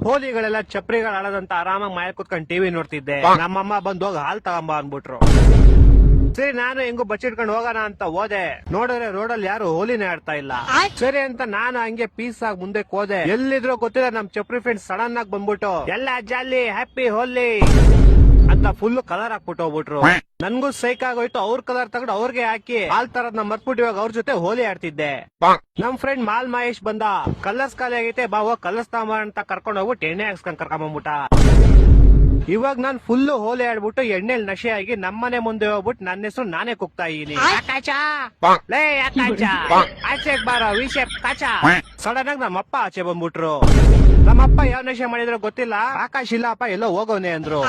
ಹೋಲಿಗಳೆಲ್ಲ ಚಪ್ರಿಗಳು ಆಡೋದಂತ ಆರಾಮಾಗಿ ಮನೆ ಕುತ್ಕೊಂಡು ಟಿವಿ ನೋಡ್ತಿದ್ದೆ. ನಮ್ಮಮ್ಮ ಬಂದು ಹೋಗಿ ಹಾಲ್ ತಗೊಂಬ ಅನ್ಬಿಟ್ರು. ಸರಿ ನಾನು ಹೆಂಗು ಬಚ್ಚಿಟ್ಕೊಂಡು ಹೋಗೋಣ ಅಂತ ಹೋದೆ. ನೋಡಿದ್ರೆ ರೋಡಲ್ಲಿ ಯಾರು ಹೋಲಿನೇ ಆಡ್ತಾ ಇಲ್ಲ. ಸರಿ ಅಂತ ನಾನು ಹಂಗೆ ಪೀಸ್ ಆಗಿ ಮುಂದೆ ಹೋದೆ. ಎಲ್ಲಿದ್ರು ಗೊತ್ತಿಲ್ಲ ನಮ್ ಚಪ್ರಿ ಫ್ರೆಂಡ್ಸ್ ಸಡನ್ ಆಗಿ ಬಂದ್ಬಿಟ್ಟು ಎಲ್ಲ ಜಾಲಿ ಹ್ಯಾಪಿ ಹೋಲಿ ಅಂತ ಫುಲ್ ಕಲರ್ ಹಾಕ್ಬಿಟ್ಟು ಹೋಗ್ಬಿಟ್ರು. ನನ್ಗೂ ಸೈಕ್ ಆಗೋಯ್ತು. ಅವ್ರ ಕಲರ್ ತಗೊಂಡು ಅವ್ರಿಗೆ ಹಾಕಿ ಹಾಲ್ ತರದ್ ಮರ್ತ್ಬಿಟ್ಟು ಇವಾಗ ಅವ್ರ ಜೊತೆ ಹೋಲಿ ಆಡ್ತಿದ್ದೆ. ನಮ್ ಫ್ರೆಂಡ್ ಮಾಲ್ ಮಹೇಶ್ ಬಂದ. ಕಲರ್ಸ್ ಖಾಲಿ ಆಗೈತೆ ಬಾ ಹೋಗ್ ಕಲರ್ಸ್ ತಗೊಂಬ ಅಂತ ಕರ್ಕೊಂಡ್ ಹೋಗ್ಬಿಟ್ಟು ಎಣ್ಣೆ ಹಾಕ್ಸ್ಕೊಂಡ್ ಕರ್ಕೊಂಡ್ಬಿಟ್ಟ. ಇವಾಗ ನಾನ್ ಫುಲ್ ಹೋಲಿ ಆಡ್ಬಿಟ್ಟು ಎಣ್ಣೆಲ್ ನಶೆ ಆಗಿ ನಮ್ಮನೆ ಮುಂದೆ ಹೋಗ್ಬಿಟ್ಟು ನನ್ನ ಹೆಸರು ನಾನೇ ಕುಗ್ತಾ ಇದೀನಿ. ಆಚೆಗ್ ಬಾರ ವಿಷಯ ಕಾಚ. ಸಡನ್ ಆಗಿ ನಮ್ಮಪ್ಪ ಆಚೆ ಬಂದ್ಬಿಟ್ರು. ನಮ್ಮಪ್ಪ ಯಾವ ನಶೆ ಮಾಡಿದ್ರು ಗೊತ್ತಿಲ್ಲ. ಆಕಾಶ್ ಇಲ್ಲಪ್ಪ ಎಲ್ಲೋ ಹೋಗೋನೆ ಅಂದ್ರು.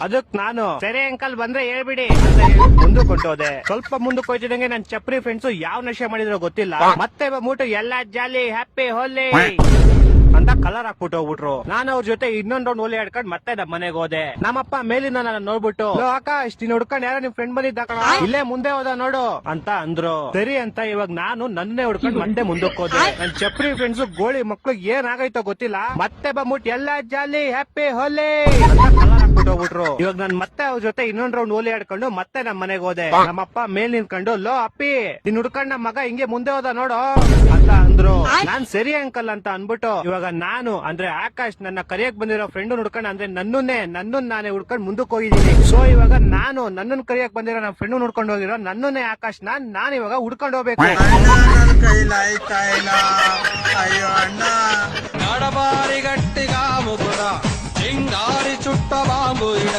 ಅದಕ್ ನಾನು ಸರಿ ಅಂಕಲ್ ಬಂದ್ರೆ ಹೇಳ್ಬಿಡಿ ಅಂತ ಹೇಳಿ ಮುಂದಕ್ಕೆ ಹೊಂಟೋದೆ. ಸ್ವಲ್ಪ ಮುಂದಕ್ಕೆ ಹೋಯ್ತಿದಂಗೆ ನನ್ ಚಪ್ರಿ ಫ್ರೆಂಡ್ಸ್ ಯಾವ ನಶೆ ಮಾಡಿದ್ರು ಗೊತ್ತಿಲ್ಲ. ಮತ್ತೆ ಬಂದ್ಬಿಟ್ಟು ಎಲ್ಲ ಜಾಲಿ ಹ್ಯಾಪಿ ಹೋಲಿ ಅಂತ ಕಲರ್ ಹಾಕ್ಬಿಟ್ಟು ಹೋಗ್ಬಿಟ್ರು. ನಾನು ಅವ್ರ ಜೊತೆ ಇನ್ನೊಂದ್ ರೌಂಡ್ ಹೋಲಿ ಆಡ್ಕೊಂಡ್ ಮತ್ತೆ ನಮ್ಮ ಮನೆಗೆ ಹೋದೆ. ನಮ್ಮಪ್ಪ ಮೇಲಿಂದ ನನ್ನ ನೋಡ್ಬಿಟ್ಟು ಆಕಾಶ್ ನೀನ್ ಹುಡ್ಕೊಂಡ್ ಯಾರೋ ನಿಮ್ ಫ್ರೆಂಡ್ ಬಂದಿದ್ದ ಇಲ್ಲೇ ಮುಂದೆ ಹೋದ ನೋಡು ಅಂತ ಅಂದ್ರು. ಸರಿ ಅಂತ ಇವಾಗ ನಾನು ನನ್ನೇ ಹುಡ್ಕೊಂಡ್ ಮತ್ತೆ ಮುಂದಕ್ಕೆ ಹೋದೆ. ನನ್ ಚಪ್ರಿ ಫ್ರೆಂಡ್ಸ್ ಗೋಳಿ ಮಕ್ಳು ಏನಾಗೈತೋ ಗೊತ್ತಿಲ್ಲ. ಮತ್ತೆ ಬಂದ್ಬಿಟ್ಟು ಎಲ್ಲ ಜಾಲಿ ಹ್ಯಾಪಿ ಹೋಲಿ ಅಂತ ಕಲರ್ ಹಾಕ್ಬಿಟ್ಟು ಹೋಗ್ಬಿಟ್ರು. ಇವಾಗ ನಾನ್ ಮತ್ತೆ ಅವ್ರ ಜೊತೆ ಇನ್ನೊಂದ್ ರೌಂಡ್ ಹೋಲಿ ಆಡ್ಕೊಂಡು ಮತ್ತೆ ನಮ್ಮ ಮನೆಗೆ ಹೋದೆ. ನಮ್ಮಪ್ಪ ಮೇಲ್ ನಿಂತ್ಕೊಂಡು ಲೋ ಅಪ್ಪಿ ನೀನ್ ಹುಡ್ಕೊಂಡ್ ನಮ್ಮ ಮಗ ಹಿಂಗೆ ಮುಂದೆ ಹೋದ ನೋಡು ಅಂತ ಅಂದ್ರು. ನಾನ್ ಸರಿ ಅಂಕಲ್ ಅಂತ ಅನ್ಬಿಟ್ಟು ಇವಾಗ ನಾನು ಅಂದ್ರೆ ಆಕಾಶ್ ನನ್ನ ಕರಿಯಕ್ ಬಂದಿರೋ ಫ್ರೆಂಡ್ ಹುಡ್ಕೊಂಡ್ ಅಂದ್ರೆ ನನ್ನನ್ನೇ ನಾನೇ ಹುಡ್ಕೊಂಡ್ ಮುಂದಕ್ಕೆ ಹೋಗಿದ್ದೀನಿ. ಸೊ ಇವಾಗ ನಾನು ನನ್ನನ್ ಕರಿಯಕ್ ಬಂದಿರೋ ನನ್ನ ಫ್ರೆಂಡ್ ಹುಡ್ಕೊಂಡು ಹೋಗಿರೋ ನನ್ನನ್ನೇ ಆಕಾಶ್ ನಾನ್ ಇವಾಗ ಹುಡ್ಕೊಂಡು ಹೋಗ್ಬೇಕು. ಅಯ್ಯೋ ಅಣ್ಣ ನಡಬಾರಿ ಗಟ್ಟಿಗ ಮುಗುರ ಚಿಂಗಾರಿ ಚುಟ್ಟ ಬಾಂಬು ಇಡ